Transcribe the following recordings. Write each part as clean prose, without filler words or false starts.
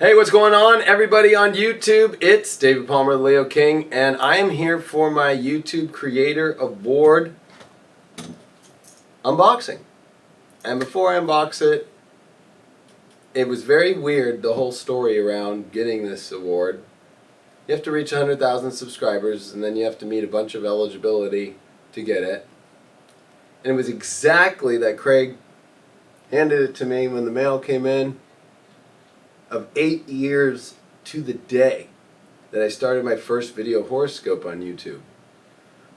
Hey, what's going on, everybody on YouTube? It's David Palmer, the Leo King, and I am here for my YouTube Creator Award unboxing. And before I unbox it, it was very weird, the whole story around getting this award. You have to reach 100,000 subscribers, and then you have to meet a bunch of eligibility to get it. And it was exactly that Craig handed it to me when the mail came in, of 8 years to the day that I started my first video horoscope on YouTube.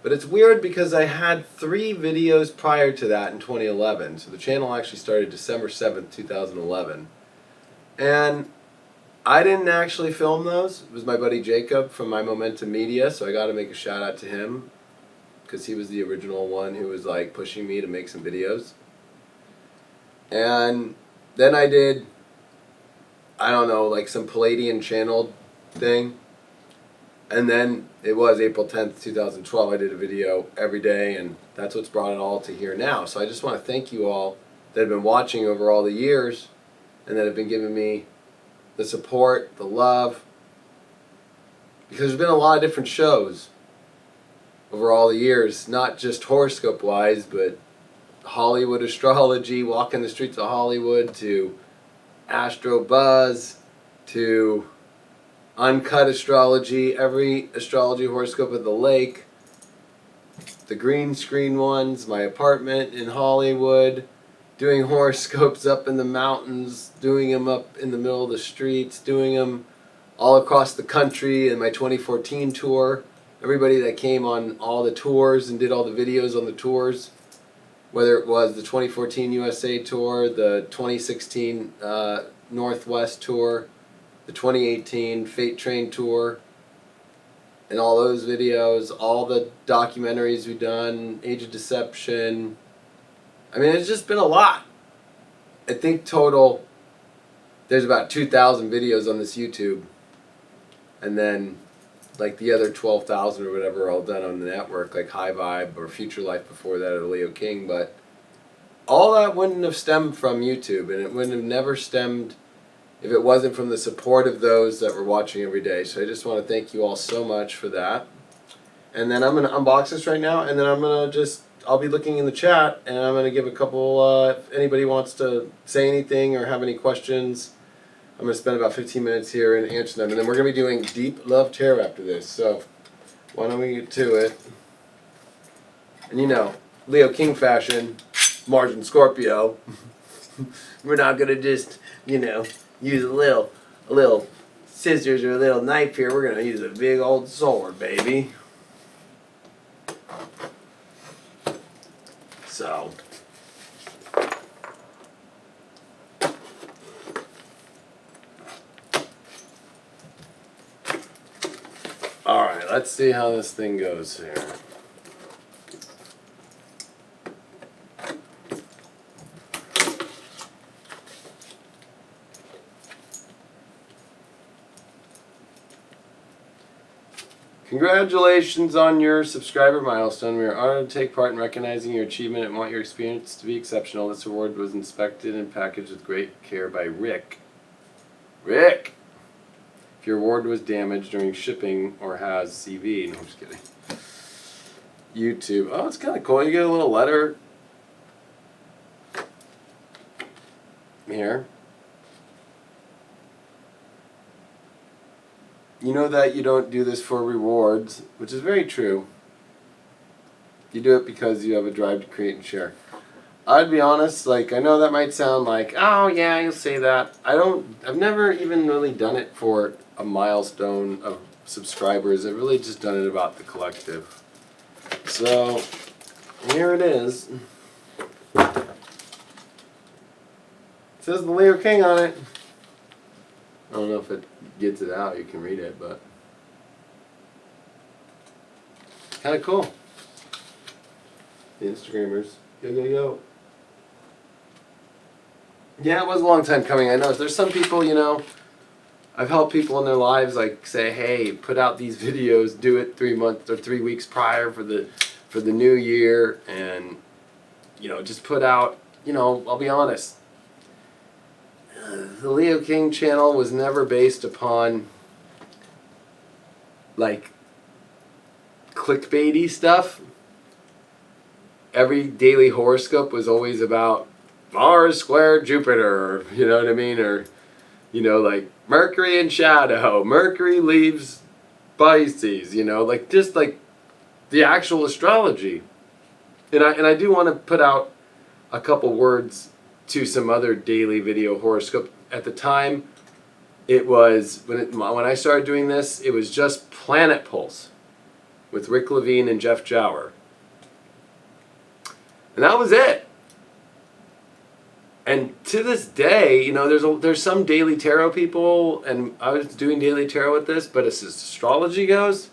But it's weird because I had 3 videos prior to that in 2011. So the channel actually started December 7th, 2011. And I didn't actually film those. It was my buddy Jacob from My Momentum Media, so I got to make a shout out to him because he was the original one who was like pushing me to make some videos. And then I did, I don't know, like some Palladian channel thing. And then it was April 10th, 2012. I did a video every day, and that's what's brought it all to here now. So I just want to thank you all that have been watching over all the years and that have been giving me the support, the love. Because there's been a lot of different shows over all the years, not just horoscope-wise, but Hollywood Astrology, walking the streets of Hollywood, to Astro Buzz, to Uncut Astrology, every astrology horoscope at the lake, the green screen ones, my apartment in Hollywood, doing horoscopes up in the mountains, doing them up in the middle of the streets, doing them all across the country in my 2014 tour. Everybody that came on all the tours and did all the videos on the tours, whether it was the 2014 USA Tour, the 2016 Northwest Tour, the 2018 Fate Train Tour, and all those videos, all the documentaries we've done, Age of Deception. I mean, it's just been a lot. I think total, there's about 2,000 videos on this YouTube, and then like the other 12,000 or whatever all done on the network, like High Vibe or Future Life before that, or Leo King. But all that wouldn't have stemmed from YouTube, and it wouldn't have never stemmed if it wasn't from the support of those that were watching every day. So I just want to thank you all so much for that. And then I'm going to unbox this right now, and then I'm going to I'll be looking in the chat, and I'm going to give a couple, if anybody wants to say anything or have any questions. I'm going to spend about 15 minutes here and answer them. And then we're going to be doing Deep Love Tarot after this. So why don't we get to it? And you know, Leo King fashion, Mars and Scorpio. We're not going to just, you know, use a little scissors or a little knife here. We're going to use a big old sword, baby. So alright, let's see how this thing goes here. Congratulations on your subscriber milestone. We are honored to take part in recognizing your achievement and want your experience to be exceptional. This award was inspected and packaged with great care by Rick. Rick! If your award was damaged during shipping or has CV, no, I'm just kidding. YouTube. Oh, it's kind of cool. You get a little letter here. You know that you don't do this for rewards, which is very true. You do it because you have a drive to create and share. I'd be honest, like, I know that might sound like, oh yeah, you'll say that. I've never even really done it for a milestone of subscribers. I've really just done it about the collective. So, here it is. It says the Leo King on it. I don't know if it gets it out, you can read it, but kind of cool. The Instagrammers. Yo, yo, yo. Yeah, it was a long time coming. I know there's some people, you know, I've helped people in their lives, like, say, hey, put out these videos, do it 3 months or 3 weeks prior for the new year, and, you know, just put out, you know, I'll be honest, The Leo King channel was never based upon like clickbaity stuff. Every daily horoscope was always about Mars square Jupiter, you know what I mean? Or, you know, like Mercury in shadow, Mercury leaves Pisces, you know, like just like the actual astrology. And I do want to put out a couple words to some other daily video horoscope. At the time, it was, when I started doing this, it was just Planet Pulse with Rick Levine and Jeff Jower. And that was it. And to this day, you know, there's some daily tarot people, and I was doing daily tarot with this, but as astrology goes,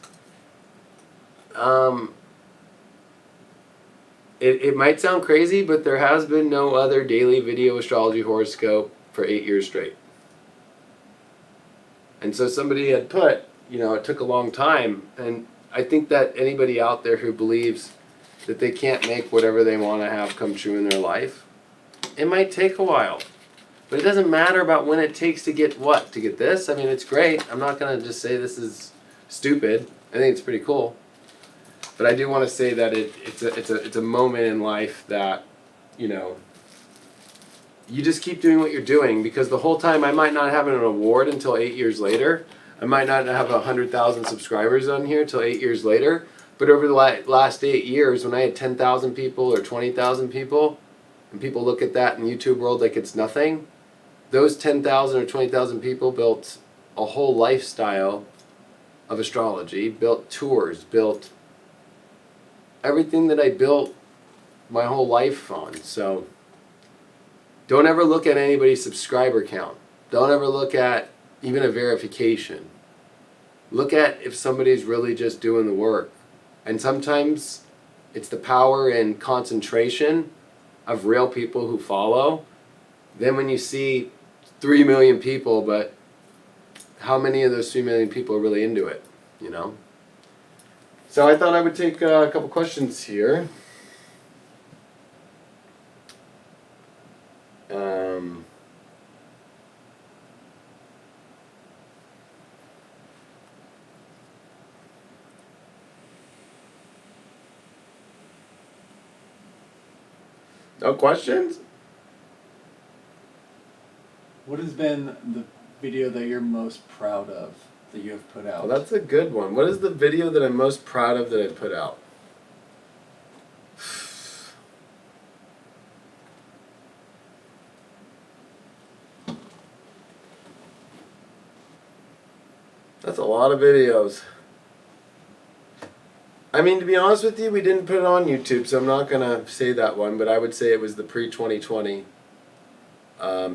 it might sound crazy, but there has been no other daily video astrology horoscope for 8 years straight. And so somebody had put, you know, it took a long time, and I think that anybody out there who believes that they can't make whatever they want to have come true in their life, it might take a while. But it doesn't matter about when it takes to get what? To get this? I mean, it's great. I'm not going to just say this is stupid. I think it's pretty cool. But I do want to say that it's a moment in life that, you know, you just keep doing what you're doing, because the whole time I might not have an award until 8 years later. I might not have 100,000 subscribers on here until 8 years later. But over the last 8 years, when I had 10,000 people or 20,000 people, and people look at that in YouTube world like it's nothing, those 10,000 or 20,000 people built a whole lifestyle of astrology, built tours, built everything that I built my whole life on. So don't ever look at anybody's subscriber count. Don't ever look at even a verification. Look at if somebody's really just doing the work. And sometimes it's the power and concentration of real people who follow. Then when you see 3 million people, but how many of those 3 million people are really into it, you know? So I thought I would take a couple questions here. No questions? What has been the video that you're most proud of that you have put out? Well, that's a good one. What is the video that I'm most proud of that I put out? That's a lot of videos. I mean, to be honest with you, we didn't put it on YouTube, so I'm not going to say that one, but I would say it was the pre-2020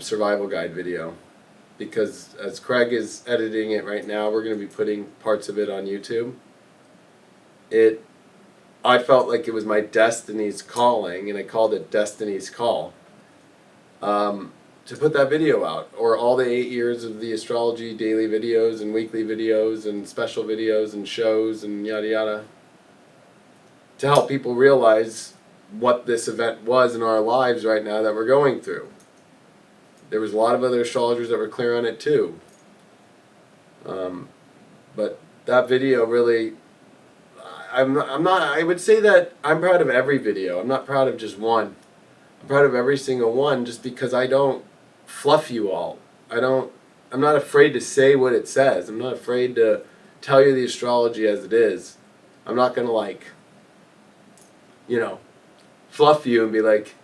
survival guide video. Because as Craig is editing it right now, we're going to be putting parts of it on YouTube. I felt like it was my destiny's calling, and I called it Destiny's Call, to put that video out. Or all the 8 years of the astrology daily videos and weekly videos and special videos and shows and yada yada, to help people realize what this event was in our lives right now that we're going through. There was a lot of other astrologers that were clear on it too. But that video really, I would say that I'm proud of every video. I'm not proud of just one. I'm proud of every single one, just because I don't fluff you all. I'm not afraid to say what it says. I'm not afraid to tell you the astrology as it is. I'm not going to, like, you know, fluff you and be like,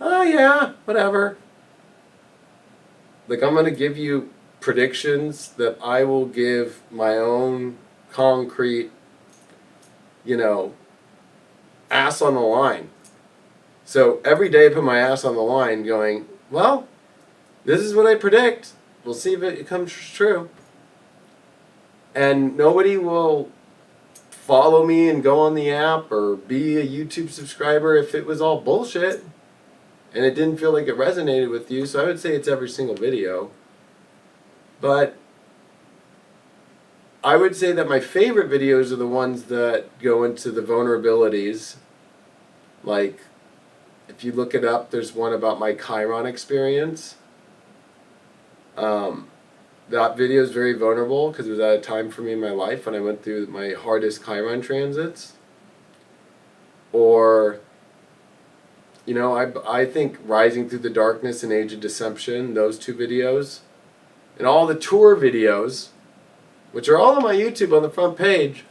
oh yeah, whatever. Like, I'm going to give you predictions that I will give my own concrete, you know, ass on the line. So every day I put my ass on the line going, well, this is what I predict. We'll see if it comes true. And nobody will follow me and go on the app or be a YouTube subscriber if it was all bullshit and it didn't feel like it resonated with you. So I would say it's every single video. But I would say that my favorite videos are the ones that go into the vulnerabilities. Like, if you look it up, there's one about my Chiron experience. That video is very vulnerable because it was at a time for me in my life when I went through my hardest Chiron transits. Or, you know, I think Rising Through the Darkness and Age of Deception, those two videos, and all the tour videos, which are all on my YouTube on the front page.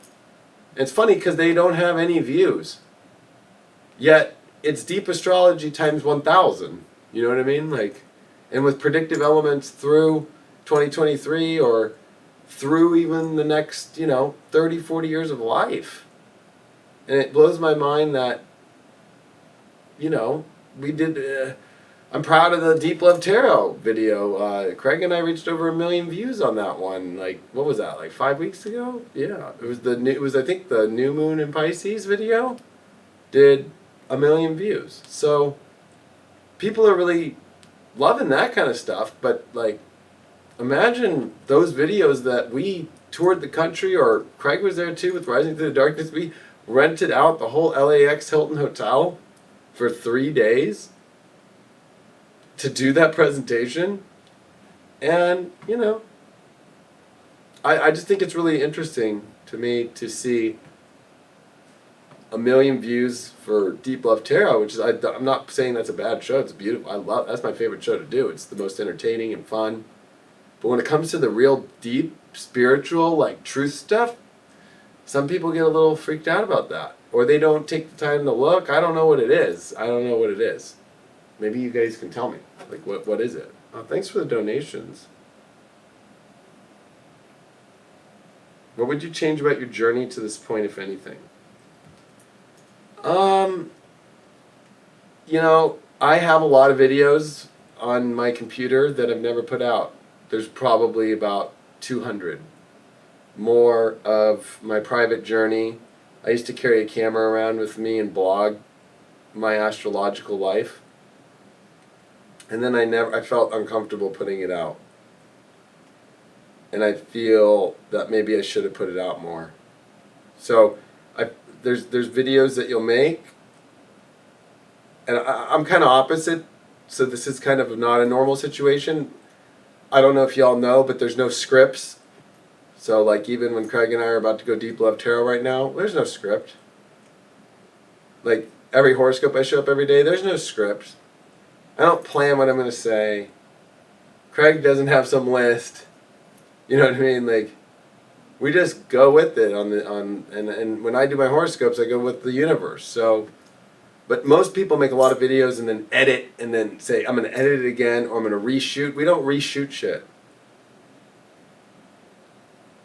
And it's funny because they don't have any views. Yet, it's deep astrology times 1,000. You know what I mean? Like, and with predictive elements through 2023 or through even the next, 30, 40 years of life. And it blows my mind that, we did, I'm proud of the Deep Love Tarot video. Craig and I reached over 1 million views on that one. Like, what was that, like 5 weeks ago? Yeah. It was I think the New Moon in Pisces video did 1 million views. So people are really loving that kind of stuff, but like, imagine those videos that we toured the country, or Craig was there too with Rising Through the Darkness. We rented out the whole LAX Hilton Hotel for 3 days to do that presentation. And, I just think it's really interesting to me to see 1 million views for Deep Love Tarot, which is, I'm not saying that's a bad show. It's beautiful. That's my favorite show to do. It's the most entertaining and fun. But when it comes to the real deep, spiritual, like truth stuff, some people get a little freaked out about that. Or they don't take the time to look. I don't know what it is. Maybe you guys can tell me. Like, what is it? Oh, thanks for the donations. What would you change about your journey to this point, if anything? I have a lot of videos on my computer that I've never put out. There's probably about 200 more of my private journey. I used to carry a camera around with me and blog my astrological life. And then I felt uncomfortable putting it out. And I feel that maybe I should have put it out more. So there's videos that you'll make, and I'm kind of opposite, so this is kind of not a normal situation. I don't know if y'all know, but there's no scripts. So like even when Craig and I are about to go Deep Love Tarot right now, there's no script. Like every horoscope I show up every day, there's no script. I don't plan what I'm going to say. Craig doesn't have some list. You know what I mean? Like, we just go with it and when I do my horoscopes, I go with the universe. So, but most people make a lot of videos and then edit and then say, I'm going to edit it again, or I'm going to reshoot. We don't reshoot shit.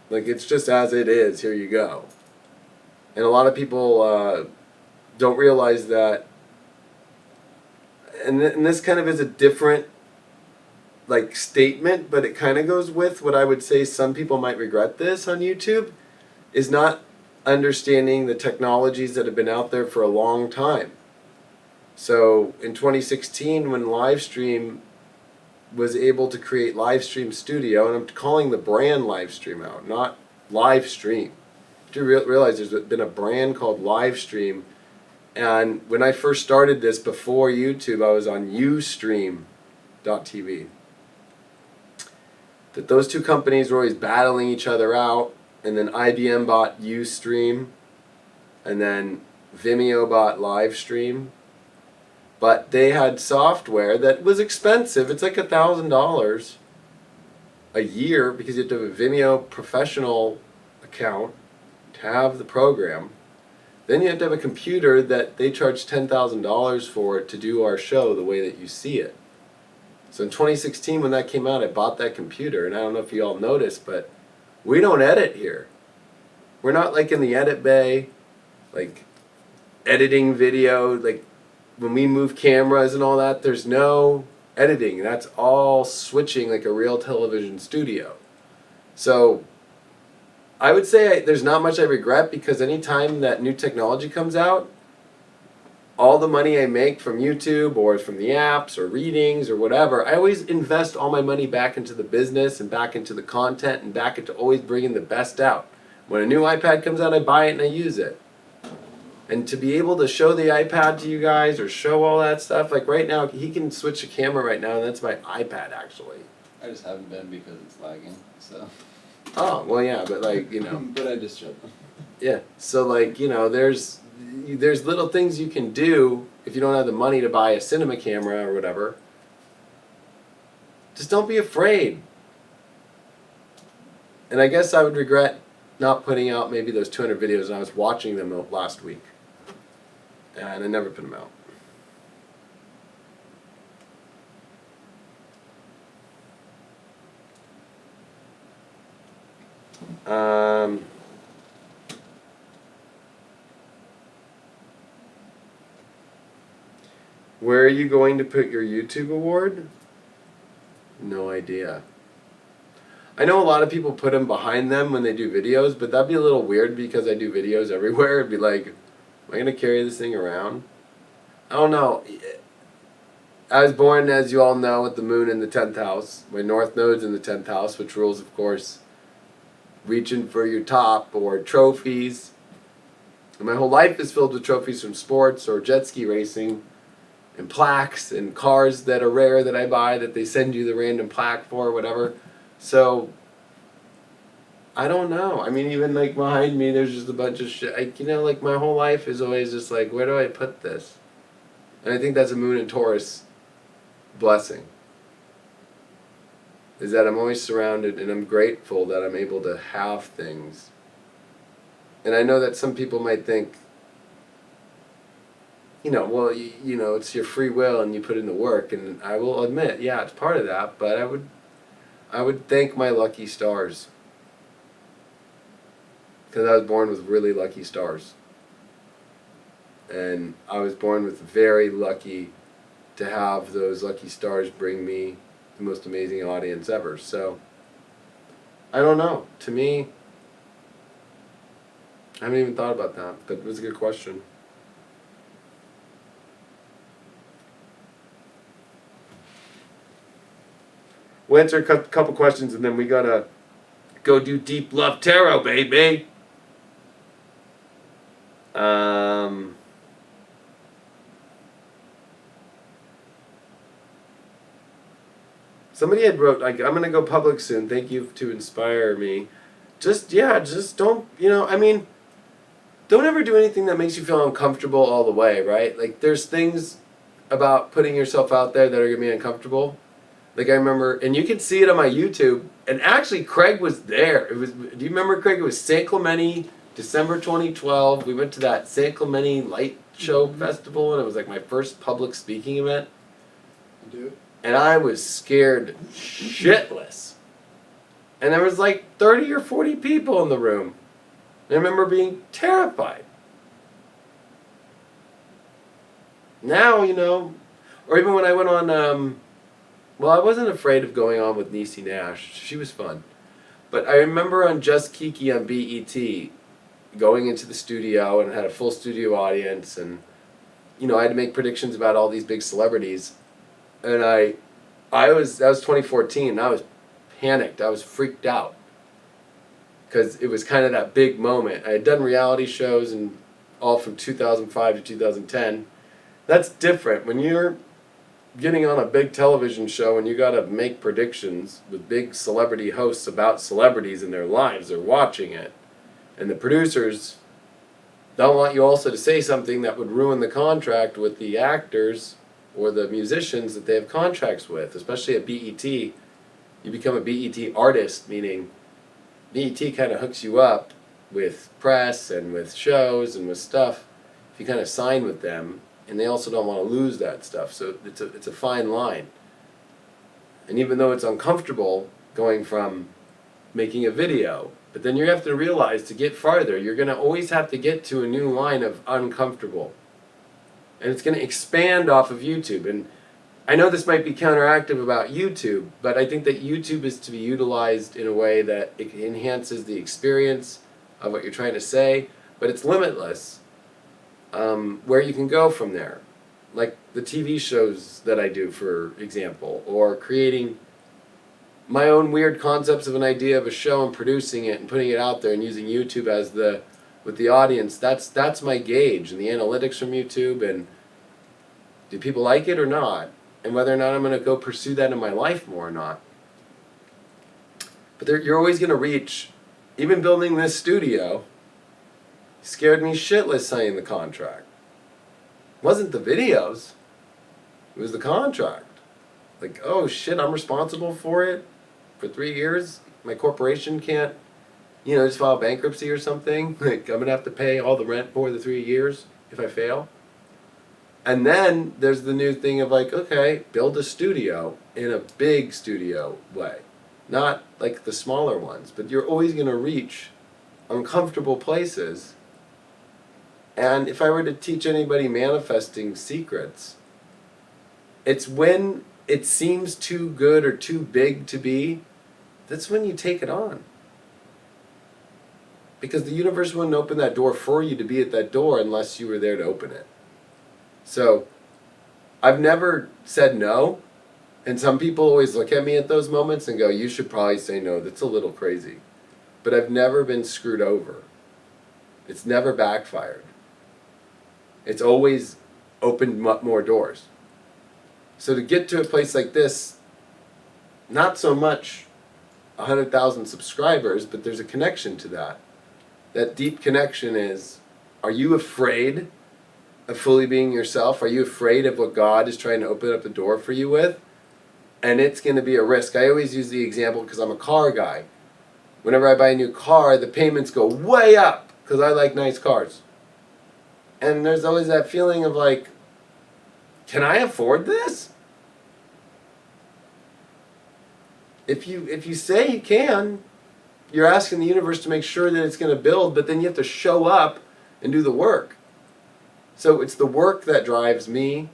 Like, it's just as it is. Here you go. And a lot of people don't realize that. And this kind of is a different like statement, but it kind of goes with what I would say some people might regret this on YouTube, is not understanding the technologies that have been out there for a long time. So in 2016, when Livestream was able to create Livestream Studio, and I'm calling the brand Livestream out, not Livestream. Do you realize there's been a brand called Livestream? And when I first started this before YouTube, I was on Ustream.tv. That those two companies were always battling each other out, and then IBM bought Ustream, and then Vimeo bought Livestream. But they had software that was expensive. It's like $1,000 a year because you have to have a Vimeo professional account to have the program. Then you have to have a computer that they charge $10,000 for to do our show the way that you see it. So in 2016, when that came out, I bought that computer, and I don't know if you all noticed, but we don't edit here. We're not like in the edit bay, like editing video, like when we move cameras and all that, there's no editing. That's all switching like a real television studio. So I would say there's not much I regret, because anytime that new technology comes out, all the money I make from YouTube or from the apps or readings or whatever, I always invest all my money back into the business and back into the content and back into always bringing the best out. When a new iPad comes out, I buy it and I use it. And to be able to show the iPad to you guys or show all that stuff, like right now, he can switch a camera right now, and that's my iPad actually. I just haven't been because it's lagging, so. Oh, well, yeah, but like, But I just showed them. yeah. So like, there's little things you can do if you don't have the money to buy a cinema camera or whatever. Just don't be afraid. And I guess I would regret not putting out maybe those 200 videos, and I was watching them last week. And I never put them out. Where are you going to put your YouTube award? No idea. I know a lot of people put them behind them when they do videos, but that'd be a little weird because I do videos everywhere. It'd be like, am I going to carry this thing around? I don't know. I was born, as you all know, with the moon in the 10th house. My north node's in the 10th house, which rules, of course, reaching for your top or trophies. And my whole life is filled with trophies from sports or jet ski racing and plaques and cars that are rare that I buy that they send you the random plaque for or whatever. So, I don't know. I mean, even like behind me, there's just a bunch of shit. Like my whole life is always just like, where do I put this? And I think that's a moon in Taurus blessing. Is that I'm always surrounded and I'm grateful that I'm able to have things. And I know that some people might think, it's your free will and you put in the work, and I will admit, yeah, it's part of that, but I would thank my lucky stars. Because I was born with really lucky stars. And I was born with very lucky to have those lucky stars bring me the most amazing audience ever. So, I don't know. To me, I haven't even thought about that, but it was a good question. We'll answer a couple questions and then we gotta go do Deep Love Tarot, baby. Somebody had wrote, like, I'm gonna go public soon. Thank you to inspire me. Just don't, don't ever do anything that makes you feel uncomfortable all the way, right? Like, there's things about putting yourself out there that are gonna be uncomfortable. Like, I remember, and you can see it on my YouTube, and actually Craig was there. Do you remember, Craig? It was San Clemente, December 2012. We went to that San Clemente Light Show Festival, and it was like my first public speaking event. You do? And I was scared shitless. And there was like 30 or 40 people in the room. And I remember being terrified. Now, or even when I went on, I wasn't afraid of going on with Niecy Nash. She was fun. But I remember on Just Kiki on BET, going into the studio and had a full studio audience, and, I had to make predictions about all these big celebrities. And that was 2014, and I was panicked. I was freaked out. Because it was kind of that big moment. I had done reality shows and all from 2005 to 2010. That's different. When you're getting on a big television show and you got to make predictions with big celebrity hosts about celebrities in their lives, they're watching it. And the producers don't want you also to say something that would ruin the contract with the actors or the musicians that they have contracts with, especially at BET. You become a BET artist, meaning BET kind of hooks you up with press and with shows and with stuff if you kind of sign with them, and they also don't want to lose that stuff, so it's a fine line. And even though it's uncomfortable going from making a video, but then you have to realize to get farther, you're going to always have to get to a new line of uncomfortable. And it's going to expand off of YouTube. And I know this might be counteractive about YouTube, but I think that YouTube is to be utilized in a way that it enhances the experience of what you're trying to say, but it's limitless where you can go from there. Like the TV shows that I do, for example, or creating my own weird concepts of an idea of a show and producing it and putting it out there and using YouTube as with the audience. That's my gauge, and the analytics from YouTube, and do people like it or not, and whether or not I'm going to go pursue that in my life more or not. But you're always going to reach, even building this studio, scared me shitless signing the contract. It wasn't the videos, it was the contract. Like, oh shit, I'm responsible for it for 3 years. My corporation can't, just file bankruptcy or something. Like, I'm going to have to pay all the rent for the 3 years if I fail. And then there's the new thing of like, okay, build a studio in a big studio way. Not like the smaller ones, but you're always going to reach uncomfortable places. And if I were to teach anybody manifesting secrets, it's when it seems too good or too big to be, that's when you take it on. Because the universe wouldn't open that door for you to be at that door unless you were there to open it. So, I've never said no, and some people always look at me at those moments and go, you should probably say no, that's a little crazy. But I've never been screwed over. It's never backfired. It's always opened more doors. So to get to a place like this, not so much 100,000 subscribers, but there's a connection to that. That deep connection is, are you afraid of fully being yourself? Are you afraid of what God is trying to open up the door for you with? And it's going to be a risk. I always use the example because I'm a car guy. Whenever I buy a new car, the payments go way up because I like nice cars. And there's always that feeling of like, can I afford this? If you say you can, you're asking the universe to make sure that it's going to build, but then you have to show up and do the work. So it's the work that drives me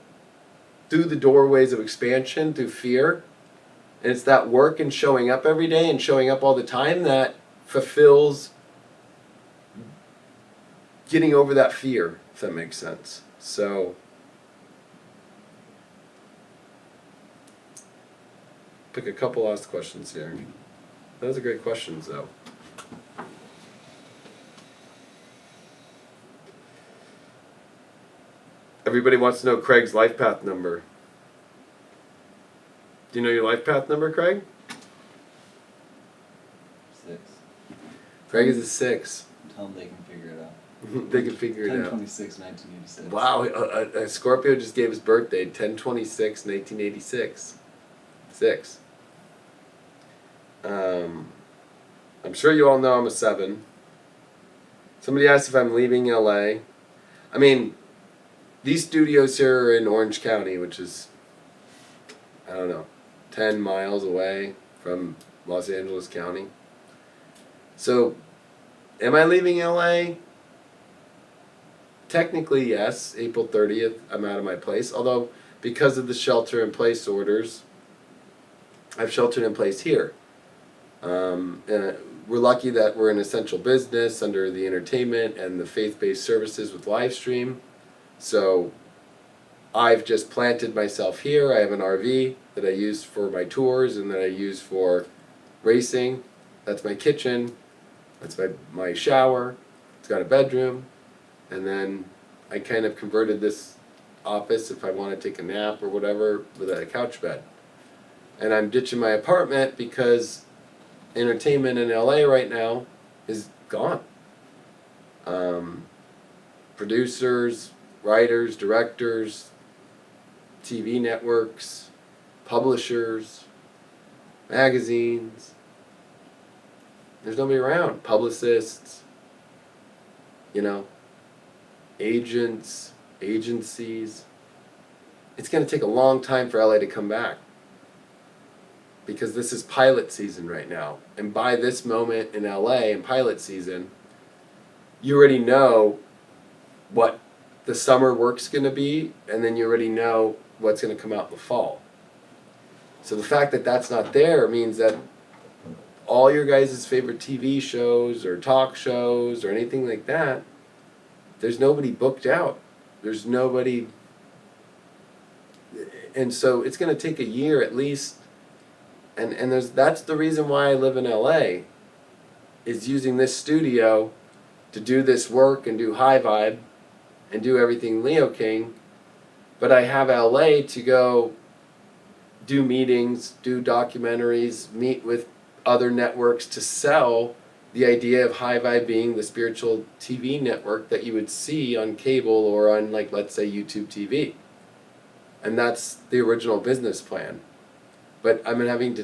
through the doorways of expansion, through fear. And it's that work and showing up every day and showing up all the time that fulfills getting over that fear, if that makes sense. So, pick a couple last questions here. Those are great questions, though. Everybody wants to know Craig's life path number. Do you know your life path number, Craig? 6. Craig is a 6. Tell them they can figure it out. They can figure it out. 10/26/1986. Wow, a Scorpio just gave his birthday, 10/26/1986. 6. I'm sure you all know I'm a 7. Somebody asked if I'm leaving LA. I mean, these studios here are in Orange County, which is, 10 miles away from Los Angeles County. So, am I leaving LA? Technically, yes. April 30th, I'm out of my place. Although, because of the shelter-in-place orders, I've sheltered in place here. We're lucky that we're an essential business under the entertainment and the faith-based services with live stream. So I've just planted myself here. I have an RV that I use for my tours and that I use for racing. That's my kitchen. That's my shower. It's got a bedroom. And then I kind of converted this office if I want to take a nap or whatever with a couch bed. And I'm ditching my apartment because entertainment in LA right now is gone. Producers, writers, directors, TV networks, publishers, magazines. There's nobody around. Publicists, agents, agencies. It's going to take a long time for LA to come back. Because this is pilot season right now. And by this moment in LA in pilot season, you already know what the summer work's going to be, and then you already know what's going to come out in the fall. So the fact that that's not there means that all your guys' favorite TV shows or talk shows or anything like that, there's nobody booked out. There's nobody... And so it's going to take a year at least. And that's the reason why I live in LA, is using this studio to do this work and do high vibe and do everything Leo King. But I have LA to go do meetings, do documentaries, meet with other networks to sell the idea of High Vibe being the spiritual TV network that you would see on cable or on, like, let's say YouTube TV. And that's the original business plan. But I'm having to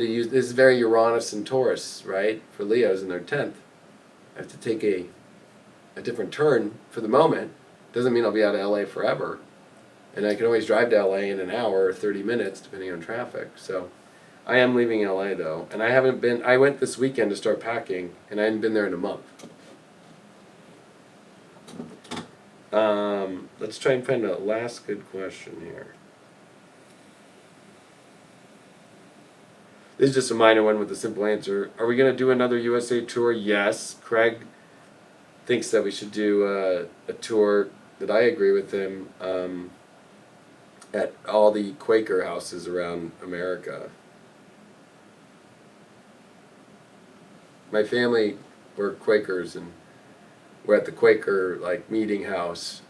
use, this is very Uranus and Taurus, right? For Leos in their 10th. I have to take a different turn for the moment. Doesn't mean I'll be out of LA forever. And I can always drive to LA in an hour or 30 minutes, depending on traffic. So I am leaving LA though. And I went this weekend to start packing, and I hadn't been there in a month. Let's try and find a last good question here. This is just a minor one with a simple answer. Are we going to do another USA tour? Yes. Craig thinks that we should do a tour that I agree with him at all the Quaker houses around America. My family were Quakers, and we're at the Quaker meeting house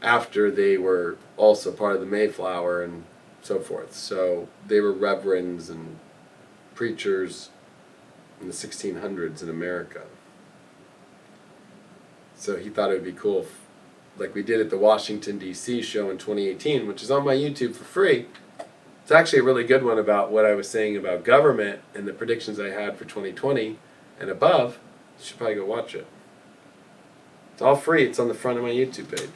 after they were also part of the Mayflower and so forth. So they were reverends and preachers in the 1600s in America. So he thought it would be cool, like we did at the Washington, D.C. show in 2018, which is on my YouTube for free. It's actually a really good one about what I was saying about government and the predictions I had for 2020 and above. You should probably go watch it. It's all free. It's on the front of my YouTube page.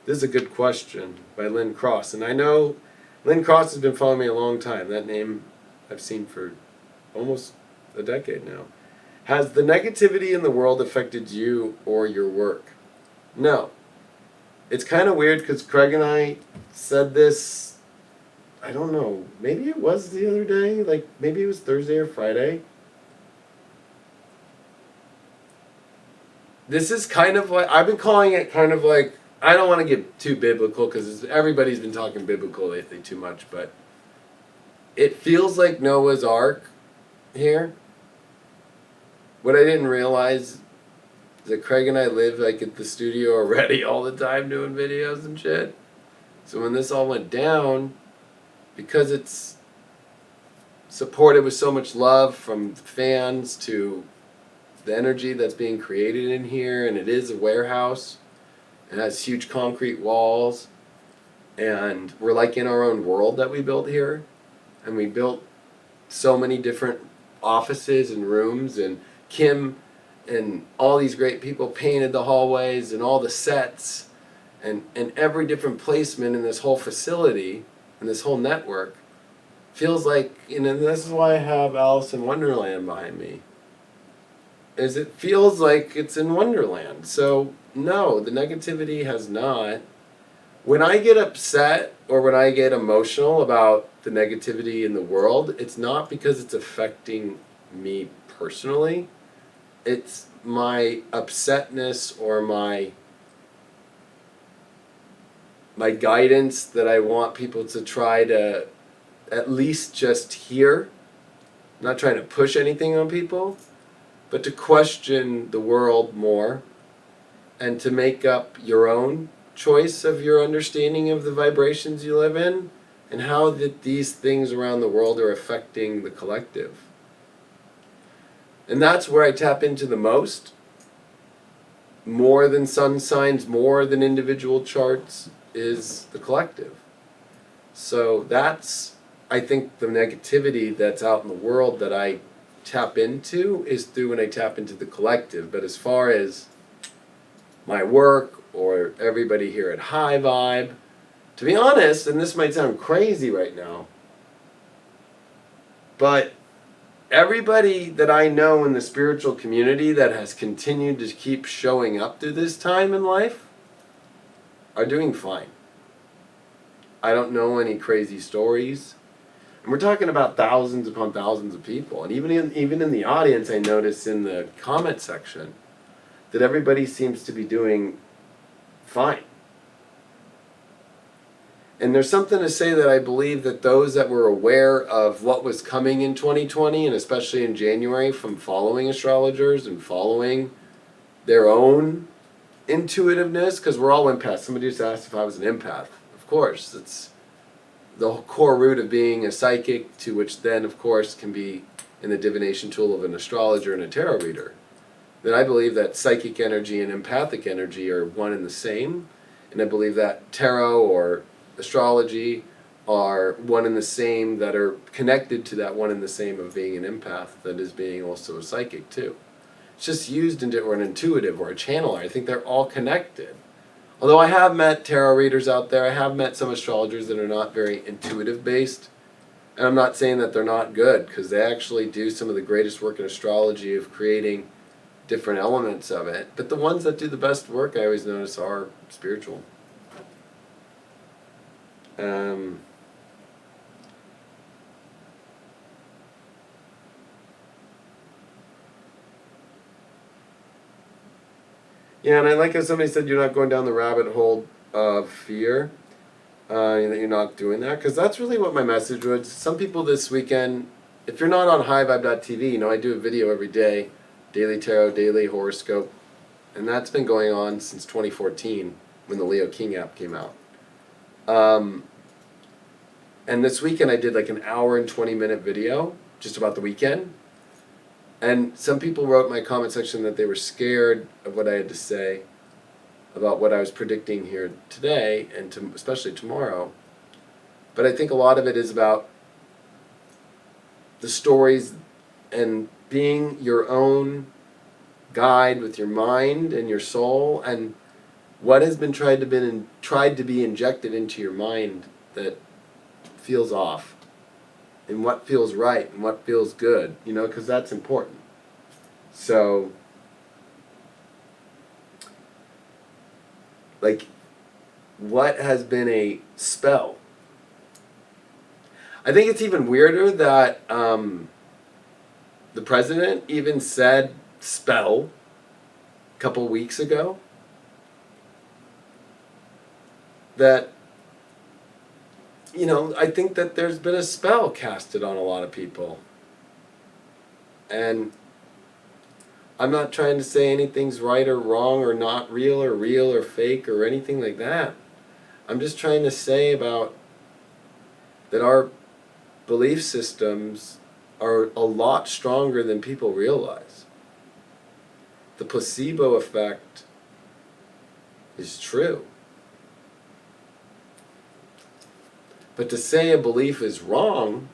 This is a good question by Lynn Cross. And I know Lynn Cross has been following me a long time. That name I've seen for almost a decade now. Has the negativity in the world affected you or your work? No. It's kind of weird because Craig and I said this, I don't know, maybe it was the other day, maybe it was Thursday or Friday. This is kind of like, I've been calling it kind of like, I don't want to get too biblical because everybody's been talking biblical lately too much, but it feels like Noah's Ark here. What I didn't realize is that Craig and I live at the studio already all the time doing videos and shit. So when this all went down, because it's supported with so much love from fans to the energy that's being created in here, and it is a warehouse. It has huge concrete walls, and we're in our own world that we built here, and we built so many different offices and rooms, and Kim and all these great people painted the hallways and all the sets and every different placement in this whole facility and this whole network feels like, and this is why I have Alice in Wonderland behind me, is it feels like it's in Wonderland. So no, the negativity has not. When I get upset or when I get emotional about the negativity in the world, it's not because it's affecting me personally. It's my upsetness or my guidance that I want people to try to at least just hear. I'm not trying to push anything on people, but to question the world more and to make up your own choice of your understanding of the vibrations you live in and how these things around the world are affecting the collective. And that's where I tap into the most. More than sun signs, more than individual charts, is the collective. So that's, I think, the negativity that's out in the world that I tap into is through when I tap into the collective. But as far as my work or everybody here at High Vibe, to be honest, and this might sound crazy right now, but everybody that I know in the spiritual community that has continued to keep showing up through this time in life are doing fine. I don't know any crazy stories. And we're talking about thousands upon thousands of people. And even in the audience, I notice in the comment section that everybody seems to be doing fine. And there's something to say that I believe that those that were aware of what was coming in 2020, and especially in January, from following astrologers and following their own intuitiveness, because we're all empaths. Somebody just asked if I was an empath. Of course, it's the core root of being a psychic, to which then, of course, can be in the divination tool of an astrologer and a tarot reader. Then I believe that psychic energy and empathic energy are one and the same, and I believe that tarot or astrology are one and the same, that are connected to that one and the same of being an empath, that is being also a psychic too. It's just used or an intuitive or a channeler. I think they're all connected. Although I have met tarot readers out there, I have met some astrologers that are not very intuitive based. And I'm not saying that they're not good, because they actually do some of the greatest work in astrology of creating different elements of it. But the ones that do the best work, I always notice, are spiritual. Yeah, and I like how somebody said you're not going down the rabbit hole of fear, that you're not doing that, because that's really what my message was. Some people this weekend, if you're not on highvibe.tv, I do a video every day, daily tarot, daily horoscope, and that's been going on since 2014 when the Leo King app came out. And this weekend I did like an hour and 20-minute video just about the weekend. And some people wrote in my comment section that they were scared of what I had to say about what I was predicting here today and especially tomorrow. But I think a lot of it is about the stories and being your own guide with your mind and your soul, and what has been tried to be injected into your mind that feels off, and what feels right and what feels good, because that's important. So, like, what has been a spell? I think it's even weirder that the president even said spell a couple weeks ago. That, I think that there's been a spell casted on a lot of people. And I'm not trying to say anything's right or wrong or not real or fake or anything like that. I'm just trying to say about that our belief systems are a lot stronger than people realize. The placebo effect is true. But to say a belief is wrong,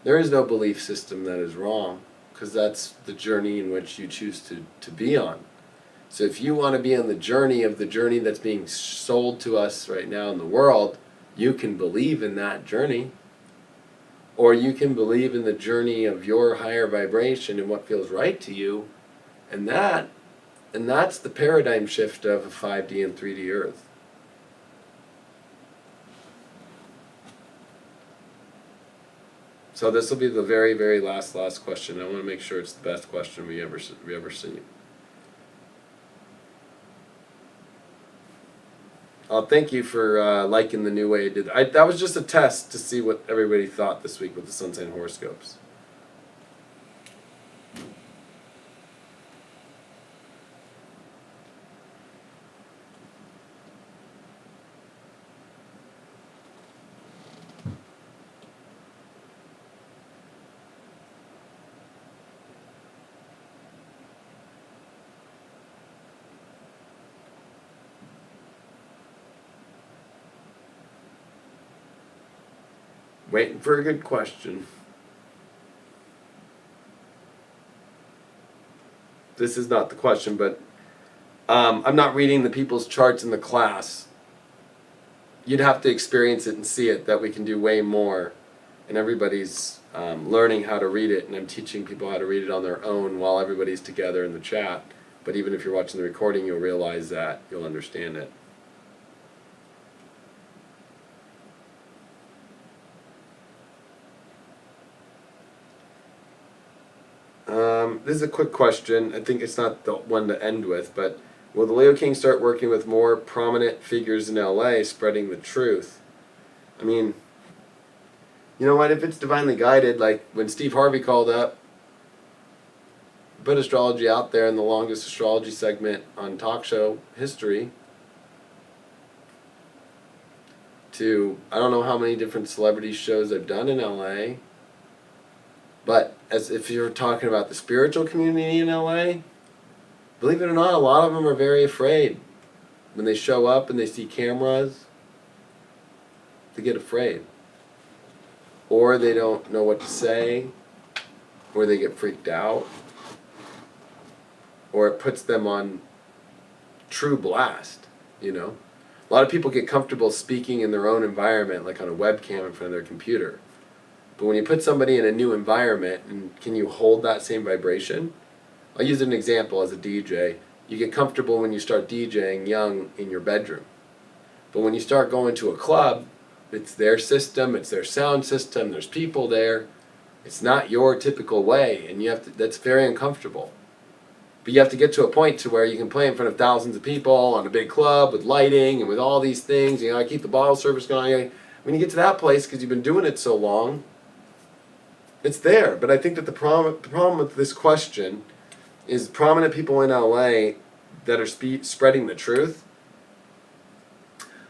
there is no belief system that is wrong, because that's the journey in which you choose to be on. So if you want to be on the journey that's being sold to us right now in the world, you can believe in that journey. Or you can believe in the journey of your higher vibration and what feels right to you. And that's the paradigm shift of a 5D and 3D Earth. So this will be the very, very last question. I want to make sure it's the best question we ever see. Thank you for liking the new way I did that. That was just a test to see what everybody thought this week with the sun sign horoscopes. Waiting for a good question. This is not the question, but I'm not reading the people's charts in the class. You'd have to experience it and see it, that we can do way more. And everybody's learning how to read it, and I'm teaching people how to read it on their own while everybody's together in the chat. But even if you're watching the recording, you'll realize that, you'll understand it. This is a quick question. I think it's not the one to end with, but will the Leo King start working with more prominent figures in LA spreading the truth? I mean, you know what, if it's divinely guided, like when Steve Harvey called up, put astrology out there in the longest astrology segment on talk show history to, I don't know how many different celebrity shows I've done in LA, but as if you're talking about the spiritual community in LA, believe it or not, a lot of them are very afraid. When they show up and they see cameras, they get afraid. Or they don't know what to say, or they get freaked out, or it puts them on true blast, you know? A lot of people get comfortable speaking in their own environment, like on a webcam in front of their computer. But when you put somebody in a new environment, and can you hold that same vibration? I'll use an example as a DJ. You get comfortable when you start DJing young in your bedroom. But when you start going to a club, it's their system, it's their sound system, there's people there. It's not your typical way, and you have to, that's very uncomfortable. But you have to get to a point to where you can play in front of thousands of people on a big club with lighting and with all these things. You know, I keep the bottle service going. When you get to that place, because you've been doing it so long, it's there. But I think that the problem with this question is prominent people in LA that are spreading the truth.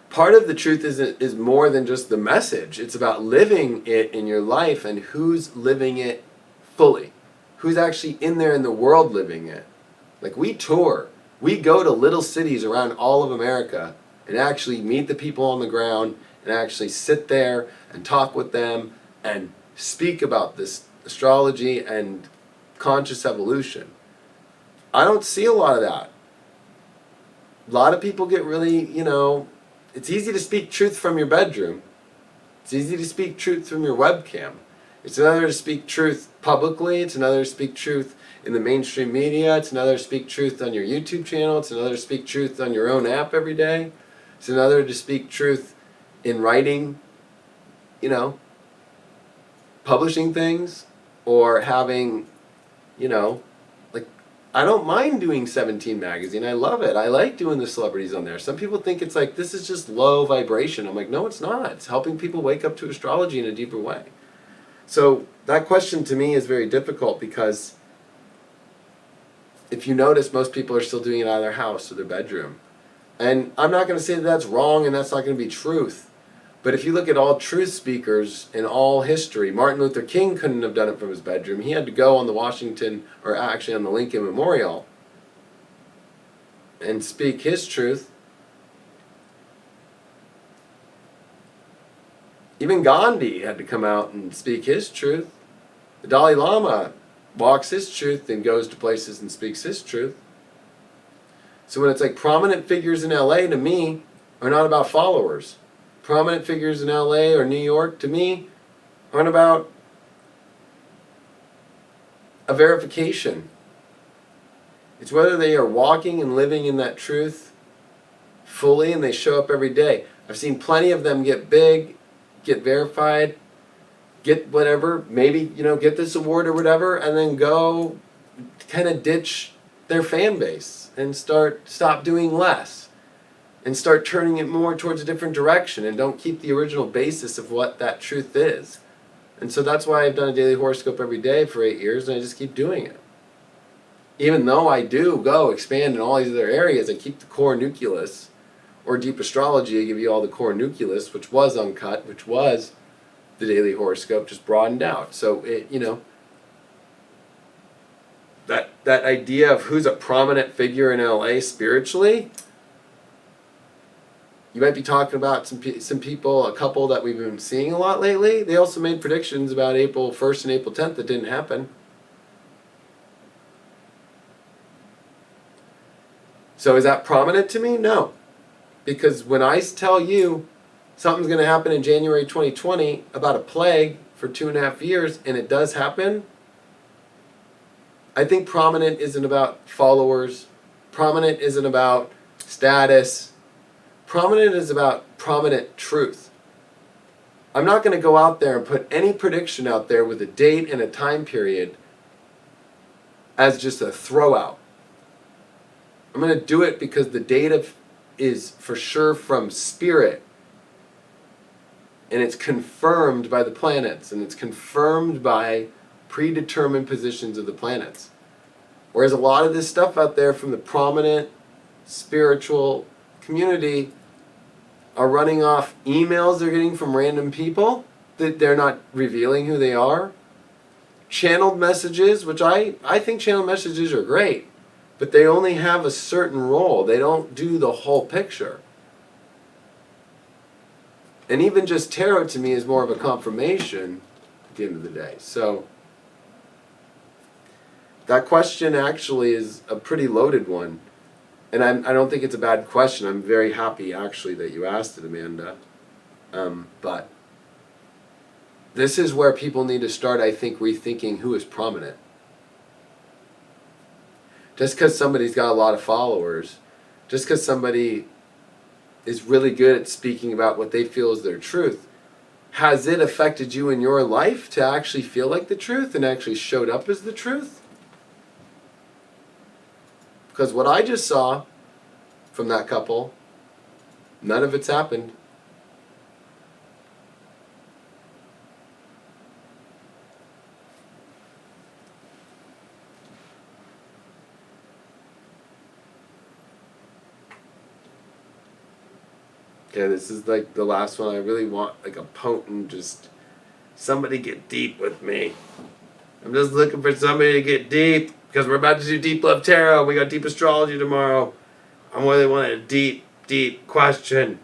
Part of the truth is more than just the message. It's about living it in your life and who's living it fully. Who's actually in there in the world living it. Like, we tour. We go to little cities around all of America and actually meet the people on the ground and actually sit there and talk with them and speak about this astrology and conscious evolution. I don't see a lot of that. A lot of people get really, you know, it's easy to speak truth from your bedroom. It's easy to speak truth from your webcam. It's another to speak truth publicly. It's another to speak truth in the mainstream media. It's another to speak truth on your YouTube channel. It's another to speak truth on your own app every day. It's another to speak truth in writing, you know, publishing things, or having, you know, like, I don't mind doing 17 magazine. I love it. I like doing the celebrities on there. Some people think it's like, this is just low vibration. I'm like, no, it's not. It's helping people wake up to astrology in a deeper way. So that question to me is very difficult, because if you notice, most people are still doing it out of their house or their bedroom. And I'm not going to say that that's wrong and that's not going to be truth. But if you look at all truth speakers in all history, Martin Luther King couldn't have done it from his bedroom. He had to go on the Washington, or actually on the Lincoln Memorial, and speak his truth. Even Gandhi had to come out and speak his truth. The Dalai Lama walks his truth and goes to places and speaks his truth. So when it's like prominent figures in LA, to me, are not about followers. Prominent figures in LA or New York, to me, aren't about a verification. It's whether they are walking and living in that truth fully, and they show up every day. I've seen plenty of them get big, get verified, get whatever, maybe, you know, get this award or whatever, and then go kind of ditch their fan base and stop doing less and start turning it more towards a different direction, and don't keep the original basis of what that truth is. And so that's why I've done a daily horoscope every day for 8 years, and I just keep doing it. Even though I do go expand in all these other areas, I keep the core nucleus, or deep astrology. I give you all the core nucleus, which was uncut, which was the daily horoscope, just broadened out. So it, you know, that idea of who's a prominent figure in LA spiritually, you might be talking about some people, a couple that we've been seeing a lot lately. They also made predictions about April 1st and April 10th that didn't happen. So is that prominent to me? No. Because when I tell you something's going to happen in January 2020 about a plague for 2.5 years, and it does happen, I think prominent isn't about followers. Prominent isn't about status. Prominent is about prominent truth. I'm not going to go out there and put any prediction out there with a date and a time period as just a throw out. I'm going to do it because the data is for sure from spirit, and it's confirmed by the planets, and it's confirmed by predetermined positions of the planets. Whereas a lot of this stuff out there from the prominent spiritual community are running off emails they're getting from random people that they're not revealing who they are. Channeled messages, which I think channeled messages are great, but they only have a certain role. They don't do the whole picture. And even just tarot to me is more of a confirmation at the end of the day. So that question actually is a pretty loaded one. And I don't think it's a bad question. I'm very happy actually that you asked it, Amanda. But this is where people need to start, I think, rethinking who is prominent. Just because somebody's got a lot of followers, just because somebody is really good at speaking about what they feel is their truth, has it affected you in your life to actually feel like the truth and actually showed up as the truth? Because what I just saw from that couple, none of it's happened. Okay, this is like the last one. I really want like a potent, just somebody get deep with me. I'm just looking for somebody to get deep because we're about to do Deep Love Tarot. We got Deep Astrology tomorrow. I really want a deep, deep question.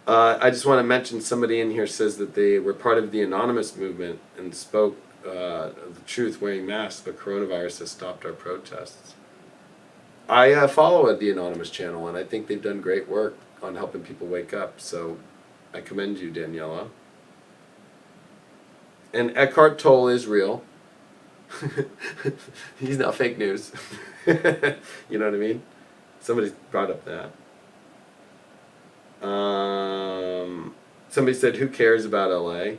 I just want to mention somebody in here says that they were part of the anonymous movement and spoke of the truth wearing masks, but coronavirus has stopped our protests. I follow the Anonymous channel, and I think they've done great work on helping people wake up, so I commend you, Daniela. And Eckhart Tolle is real. He's not fake news. You know what I mean? Somebody brought up that. Somebody said, who cares about LA?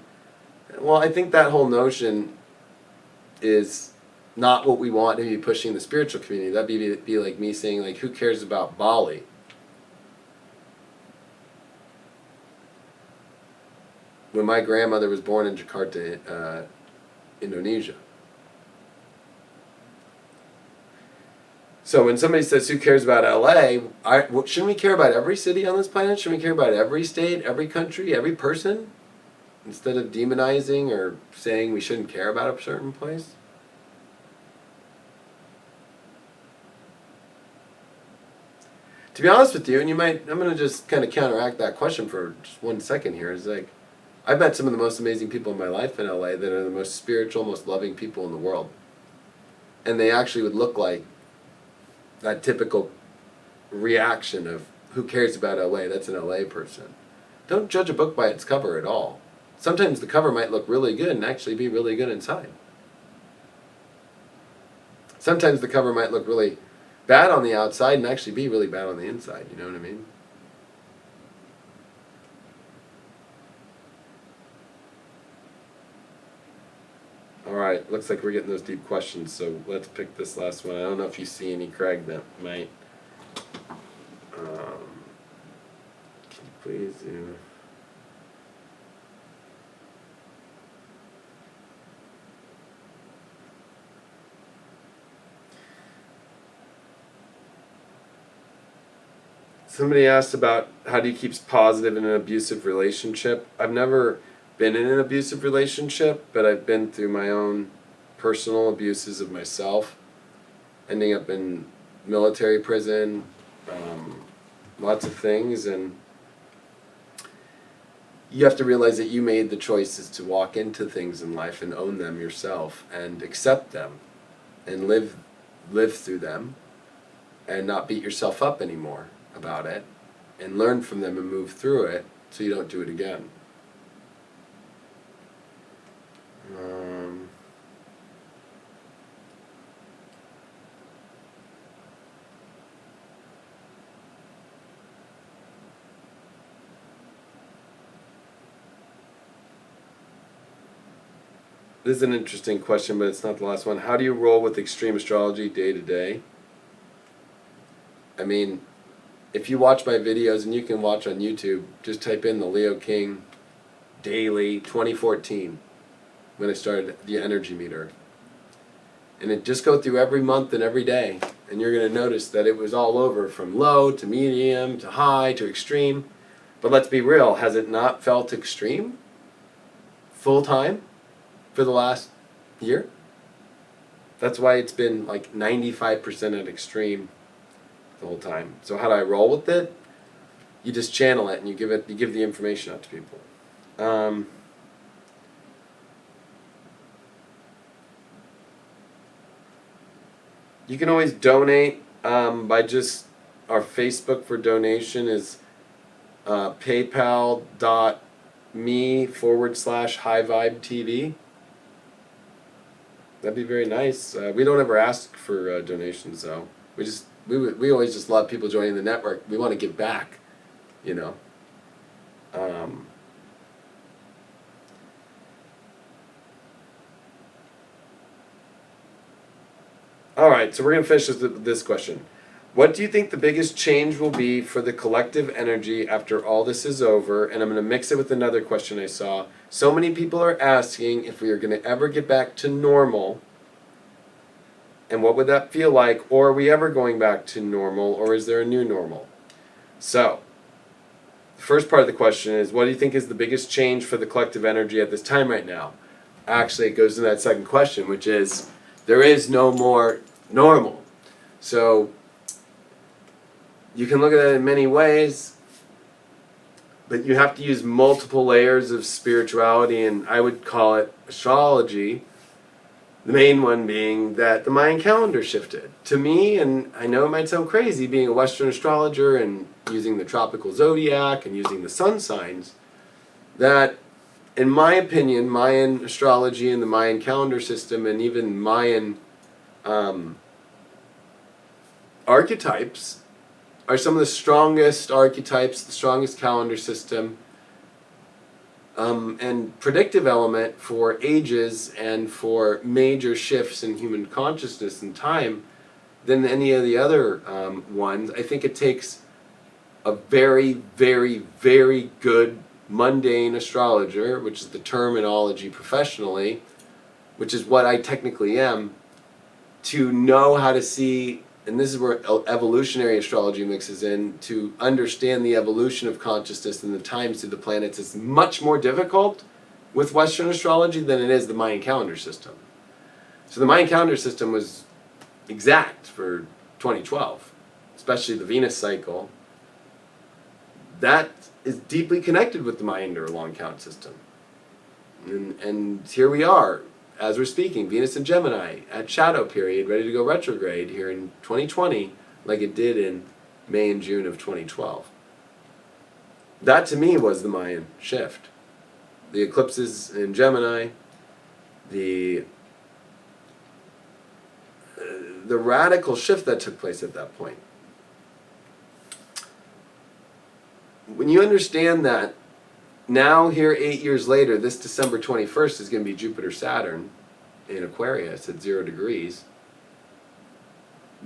Well, I think that whole notion is not what we want to be pushing the spiritual community. That'd be like me saying, like, who cares about Bali? When my grandmother was born in Jakarta, Indonesia. So when somebody says, who cares about LA, shouldn't we care about every city on this planet? Shouldn't we care about every state, every country, every person? Instead of demonizing or saying we shouldn't care about a certain place? To be honest with you, and I'm going to just kind of counteract that question for just 1 second here, is like, I've met some of the most amazing people in my life in LA that are the most spiritual, most loving people in the world. And they actually would look like that typical reaction of, who cares about LA? That's an LA person. Don't judge a book by its cover at all. Sometimes the cover might look really good and actually be really good inside. Sometimes the cover might look really bad on the outside and actually be really bad on the inside. You know what I mean? Alright, looks like we're getting those deep questions, so let's pick this last one. I don't know if you see any, Craig, that might... can you please do... Somebody asked about how do you keep positive in an abusive relationship. I've never been in an abusive relationship, but I've been through my own personal abuses of myself, ending up in military prison, lots of things, and you have to realize that you made the choices to walk into things in life and own them yourself and accept them and live through them and not beat yourself up anymore about it and learn from them and move through it so you don't do it again. This is an interesting question, but it's not the last one. How do you roll with extreme astrology day to day? I mean, if you watch my videos, and you can watch on YouTube, just type in the Leo King daily, 2014, when I started the energy meter. And it just go through every month and every day, and you're going to notice that it was all over from low to medium to high to extreme. But let's be real, has it not felt extreme full time for the last year? That's why it's been like 95% at extreme the whole time. So how do I roll with it? You just channel it and you give the information out to people. You can always donate by just our Facebook for donation is paypal.me/HighVibeTV. That'd be very nice. We don't ever ask for donations though. We always just love people joining the network. We want to give back, you know. All right, so we're going to finish with this question. What do you think the biggest change will be for the collective energy after all this is over? And I'm going to mix it with another question I saw. So many people are asking if we are going to ever get back to normal. And what would that feel like? Or are we ever going back to normal? Or is there a new normal? So, the first part of the question is, what do you think is the biggest change for the collective energy at this time right now? Actually, it goes to that second question, which is, there is no more normal. So, you can look at it in many ways, but you have to use multiple layers of spirituality, and I would call it astrology. The main one being that the Mayan calendar shifted. To me, and I know it might sound crazy being a Western astrologer and using the tropical zodiac and using the sun signs, that in my opinion, Mayan astrology and the Mayan calendar system and even Mayan archetypes are some of the strongest archetypes, the strongest calendar system, and predictive element for ages and for major shifts in human consciousness and time than any of the other ones. I think it takes a very, very, very good mundane astrologer, which is the terminology professionally, which is what I technically am, to know how to see, and this is where evolutionary astrology mixes in, to understand the evolution of consciousness and the times to the planets is much more difficult with Western astrology than it is the Mayan calendar system. So the Mayan calendar system was exact for 2012, especially the Venus cycle. That is deeply connected with the Mayan or long count system. And here we are, as we're speaking, Venus and Gemini at shadow period, ready to go retrograde here in 2020, like it did in May and June of 2012. That to me was the Mayan shift. The eclipses in Gemini, the radical shift that took place at that point. When you understand that, now here 8 years later, this December 21st is going to be Jupiter-Saturn in Aquarius at 0 degrees.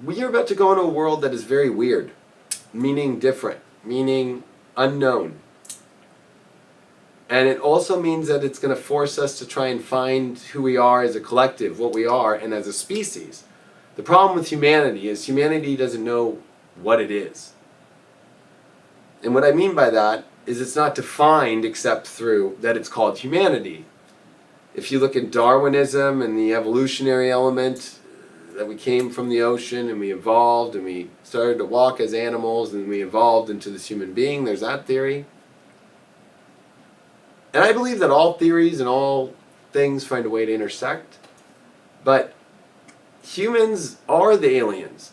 We are about to go into a world that is very weird, meaning different, meaning unknown. And it also means that it's going to force us to try and find who we are as a collective, what we are, and as a species. The problem with humanity is humanity doesn't know what it is. And what I mean by that is it's not defined except through that it's called humanity. If you look at Darwinism and the evolutionary element, that we came from the ocean and we evolved and we started to walk as animals and we evolved into this human being, there's that theory. And I believe that all theories and all things find a way to intersect, but humans are the aliens.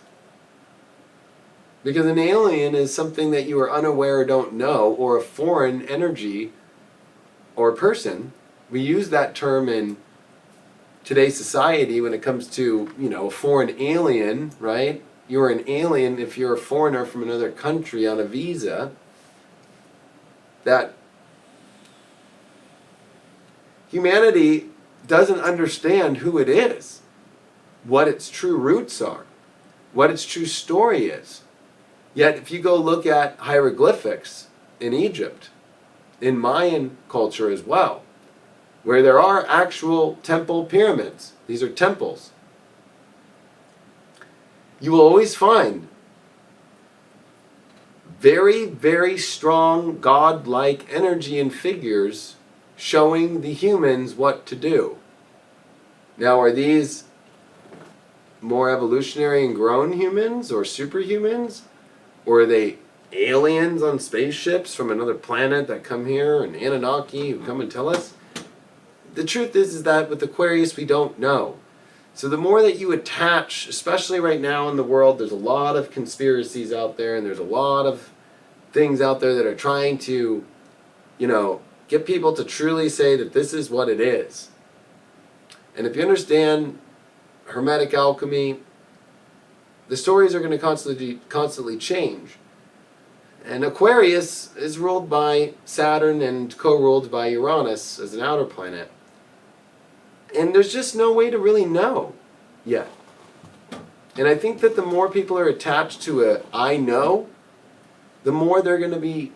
Because an alien is something that you are unaware or don't know, or a foreign energy or person. We use that term in today's society when it comes to, a foreign alien, right? You're an alien if you're a foreigner from another country on a visa. That humanity doesn't understand who it is, what its true roots are, what its true story is. Yet, if you go look at hieroglyphics in Egypt, in Mayan culture as well, where there are actual temple pyramids. These are temples. You will always find very, very strong God-like energy and figures showing the humans what to do. Now, are these more evolutionary and grown humans or superhumans? Or are they aliens on spaceships from another planet that come here, and Anunnaki who come and tell us? The truth is that with Aquarius we don't know. So the more that you attach, especially right now in the world, there's a lot of conspiracies out there, and there's a lot of things out there that are trying to, get people to truly say that this is what it is. And if you understand Hermetic alchemy, the stories are going to constantly change. And Aquarius is ruled by Saturn and co-ruled by Uranus as an outer planet. And there's just no way to really know yet. And I think that the more people are attached to a I know, the more they're going to be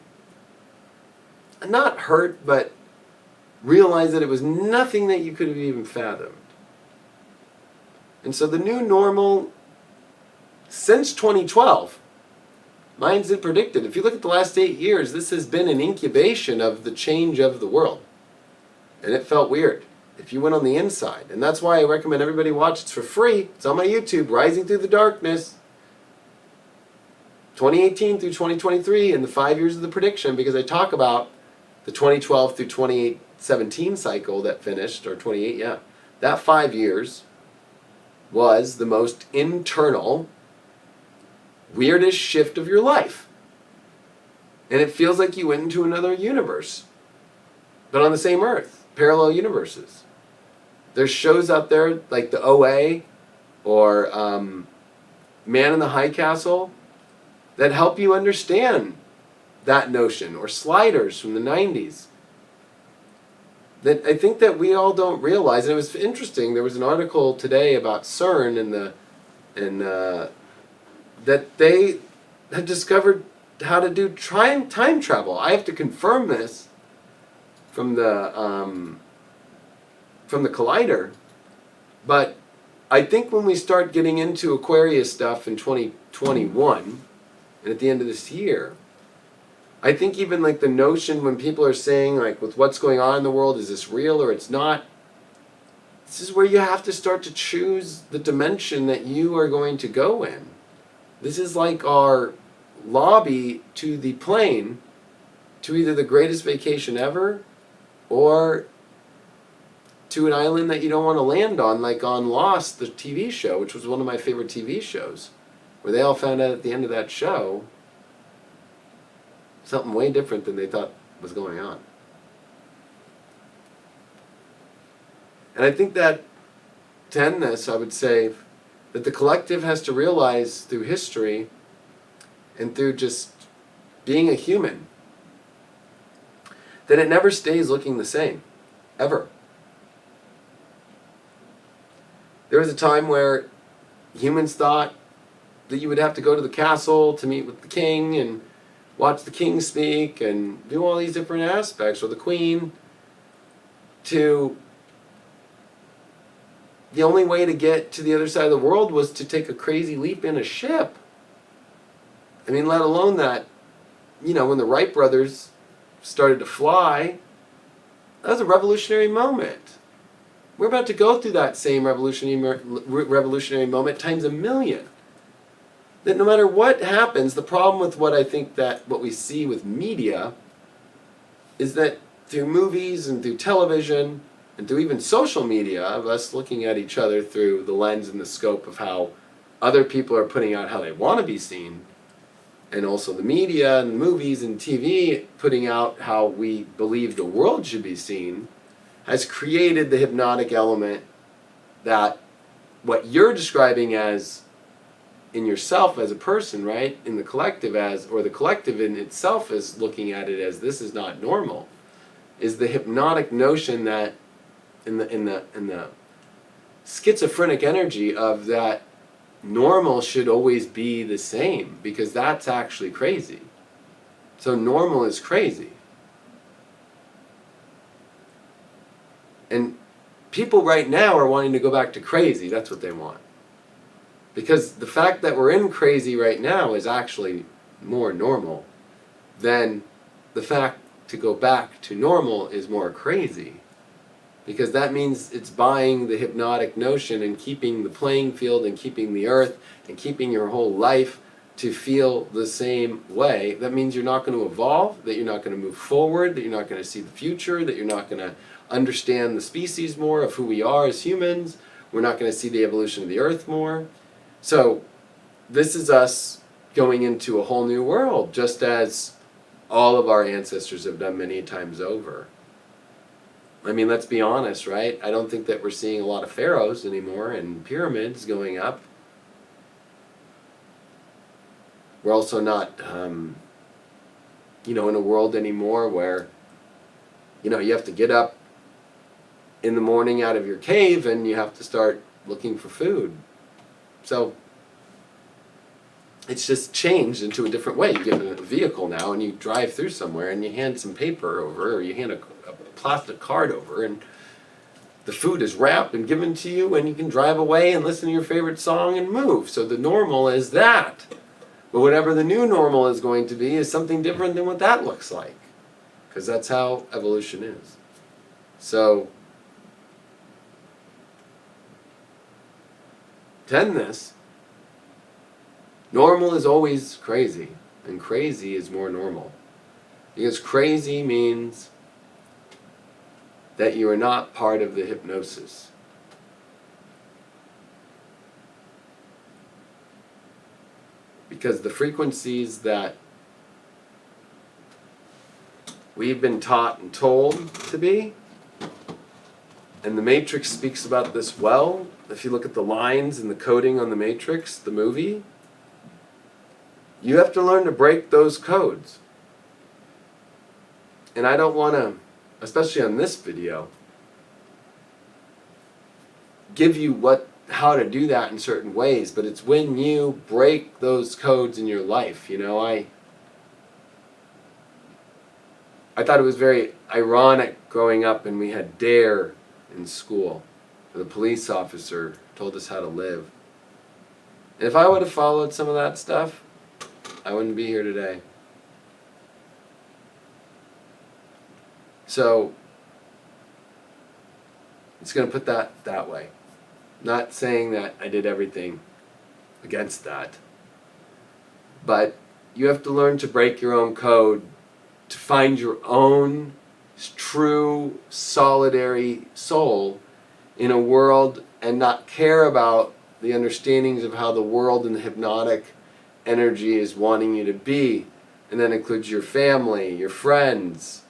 not hurt, but realize that it was nothing that you could have even fathomed. And so the new normal, since 2012, Mayans had predicted, if you look at the last 8 years, this has been an incubation of the change of the world. And it felt weird if you went on the inside. And that's why I recommend everybody watch. It's for free. It's on my YouTube, Rising Through the Darkness, 2018 through 2023, and the 5 years of the prediction, because I talk about the 2012 through 2017 cycle that finished, or 28, yeah. That 5 years was the most internal, weirdest shift of your life. And it feels like you went into another universe, but on the same Earth, parallel universes. There's shows out there like the OA or Man in the High Castle that help you understand that notion, or Sliders from the 90s. That I think that we all don't realize. And it was interesting, there was an article today about CERN and that they had discovered how to do time travel. I have to confirm this from the collider, but I think when we start getting into Aquarius stuff in 2021 and at the end of this year, I think even like the notion when people are saying like with what's going on in the world, is this real or it's not? This is where you have to start to choose the dimension that you are going to go in. This is like our lobby to the plane to either the greatest vacation ever or to an island that you don't want to land on, like on Lost, the TV show, which was one of my favorite TV shows, where they all found out at the end of that show something way different than they thought was going on. And I think that to end this, I would say that the collective has to realize through history and through just being a human that it never stays looking the same, ever. There was a time where humans thought that you would have to go to the castle to meet with the king and watch the king speak and do all these different aspects, or the queen, to the only way to get to the other side of the world was to take a crazy leap in a ship. I mean, let alone that, when the Wright brothers started to fly, that was a revolutionary moment. We're about to go through that same revolutionary moment times a million. That no matter what happens, the problem with what we see with media is that through movies and through television and through even social media, of us looking at each other through the lens and the scope of how other people are putting out how they want to be seen, and also the media and movies and TV putting out how we believe the world should be seen, has created the hypnotic element that what you're describing as in yourself as a person, right, in the collective as, or the collective in itself is looking at it as this is not normal, is the hypnotic notion that in the schizophrenic energy of that normal should always be the same, because that's actually crazy. So normal is crazy. And people right now are wanting to go back to crazy. That's what they want. Because the fact that we're in crazy right now is actually more normal than the fact to go back to normal is more crazy. Because that means it's buying the hypnotic notion and keeping the playing field and keeping the earth and keeping your whole life to feel the same way. That means you're not going to evolve, that you're not going to move forward, that you're not going to see the future, that you're not going to understand the species more of who we are as humans. We're not going to see the evolution of the earth more. So this is us going into a whole new world, just as all of our ancestors have done many times over. I mean, let's be honest, right? I don't think that we're seeing a lot of pharaohs anymore and pyramids going up. We're also not, in a world anymore where, you have to get up in the morning out of your cave and you have to start looking for food. So it's just changed into a different way. You get in a vehicle now and you drive through somewhere and you hand some paper over, or you hand a plastic card over, and the food is wrapped and given to you, and you can drive away and listen to your favorite song and move. So the normal is that. But whatever the new normal is going to be is something different than what that looks like. Because that's how evolution is. So, tend this. Normal is always crazy, and crazy is more normal. Because crazy means that you are not part of the hypnosis. Because the frequencies that we've been taught and told to be, and the Matrix speaks about this well. If you look at the lines and the coding on the Matrix, the movie, you have to learn to break those codes. And I don't want to, especially on this video, give you how to do that in certain ways, but it's when you break those codes in your life. I thought it was very ironic growing up and we had DARE in school. The police officer told us how to live. And if I would have followed some of that stuff, I wouldn't be here today. So, it's going to put that way. Not saying that I did everything against that. But you have to learn to break your own code, to find your own true, solitary soul in a world and not care about the understandings of how the world and the hypnotic energy is wanting you to be. And that includes your family, your friends,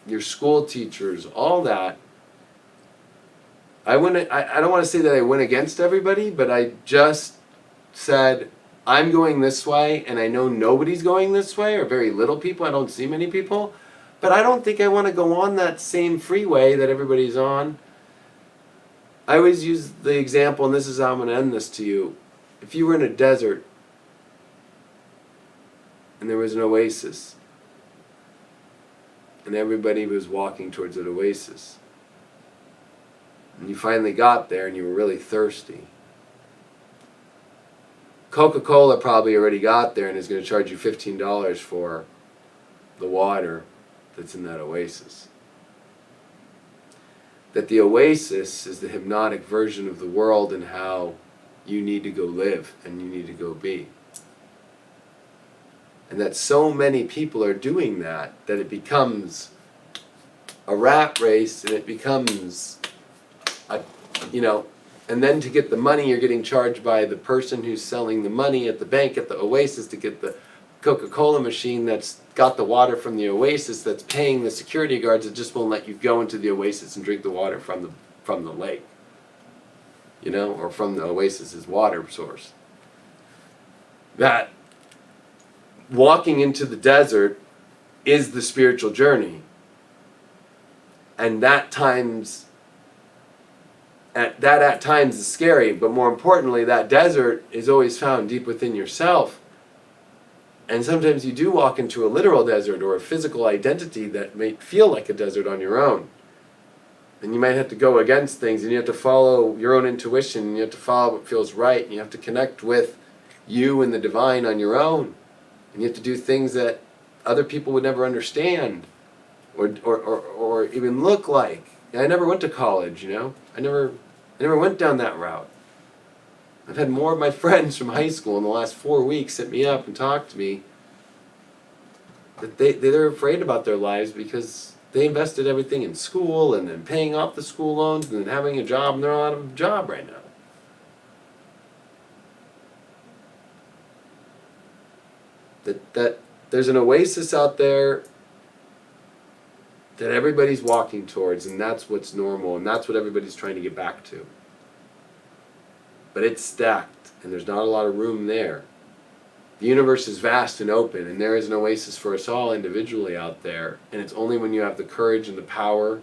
your school teachers, all that. I don't want to say that I went against everybody, but I just said, I'm going this way, and I know nobody's going this way, or very little people. I don't see many people. But I don't think I want to go on that same freeway that everybody's on. I always use the example, and this is how I'm going to end this to you. If you were in a desert, and there was an oasis, and everybody was walking towards that oasis, and you finally got there and you were really thirsty. Coca-Cola probably already got there and is going to charge you $15 for the water that's in that oasis. That the oasis is the hypnotic version of the world and how you need to go live and you need to go be. And that so many people are doing that it becomes a rat race, and it becomes and then to get the money, you're getting charged by the person who's selling the money at the bank at the oasis to get the Coca-Cola machine that's got the water from the oasis, that's paying the security guards that just won't let you go into the oasis and drink the water from the lake, or from the oasis's water source. That walking into the desert is the spiritual journey, and at times is scary, but more importantly, that desert is always found deep within yourself. And sometimes you do walk into a literal desert or a physical identity that may feel like a desert on your own. And you might have to go against things, and you have to follow your own intuition, and you have to follow what feels right, and you have to connect with you and the divine on your own. And you have to do things that other people would never understand or even look like. I never went to college, you know. I never went down that route. I've had more of my friends from high school in the last 4 weeks hit me up and talk to me that they're afraid about their lives because they invested everything in school and then paying off the school loans and then having a job, and they're not out of a job right now. That there's an oasis out there that everybody's walking towards, and that's what's normal, and that's what everybody's trying to get back to. But it's stacked, and there's not a lot of room there. The universe is vast and open, and there is an oasis for us all individually out there, and it's only when you have the courage and the power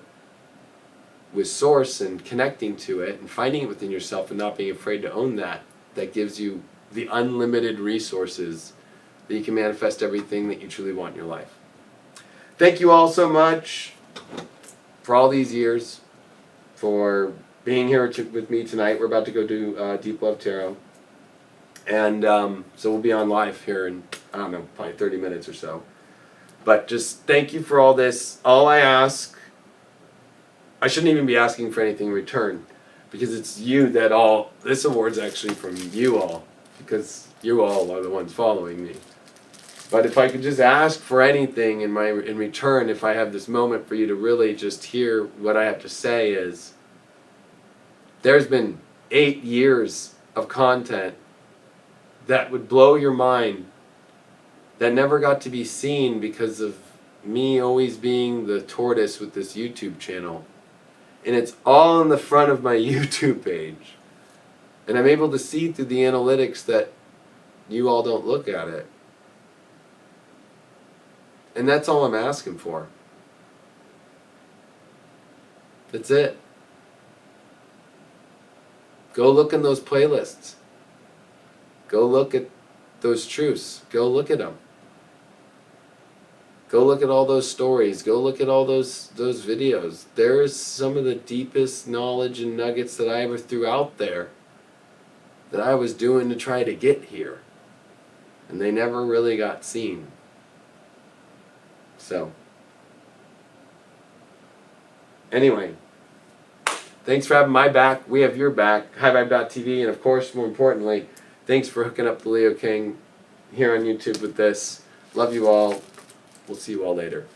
with Source and connecting to it and finding it within yourself and not being afraid to own that, that gives you the unlimited resources that you can manifest everything that you truly want in your life. Thank you all so much for all these years, for being here with me tonight. We're about to go do Deep Love Tarot. And so we'll be on live here in, I don't know, probably 30 minutes or so. But just thank you for all this. All I ask, I shouldn't even be asking for anything in return, because it's you that all, this award's actually from you all, because you all are the ones following me. But if I could just ask for anything in return, if I have this moment for you to really just hear what I have to say, is there's been 8 years of content that would blow your mind, that never got to be seen because of me always being the tortoise with this YouTube channel. And it's all in the front of my YouTube page. And I'm able to see through the analytics that you all don't look at it. And that's all I'm asking for. That's it. Go look in those playlists. Go look at those truths. Go look at them. Go look at all those stories. Go look at all those videos. There's some of the deepest knowledge and nuggets that I ever threw out there that I was doing to try to get here. And they never really got seen. So, anyway, thanks for having my back. We have your back. HighVibe.tv, and of course, more importantly, thanks for hooking up the Leo King here on YouTube with this. Love you all. We'll see you all later.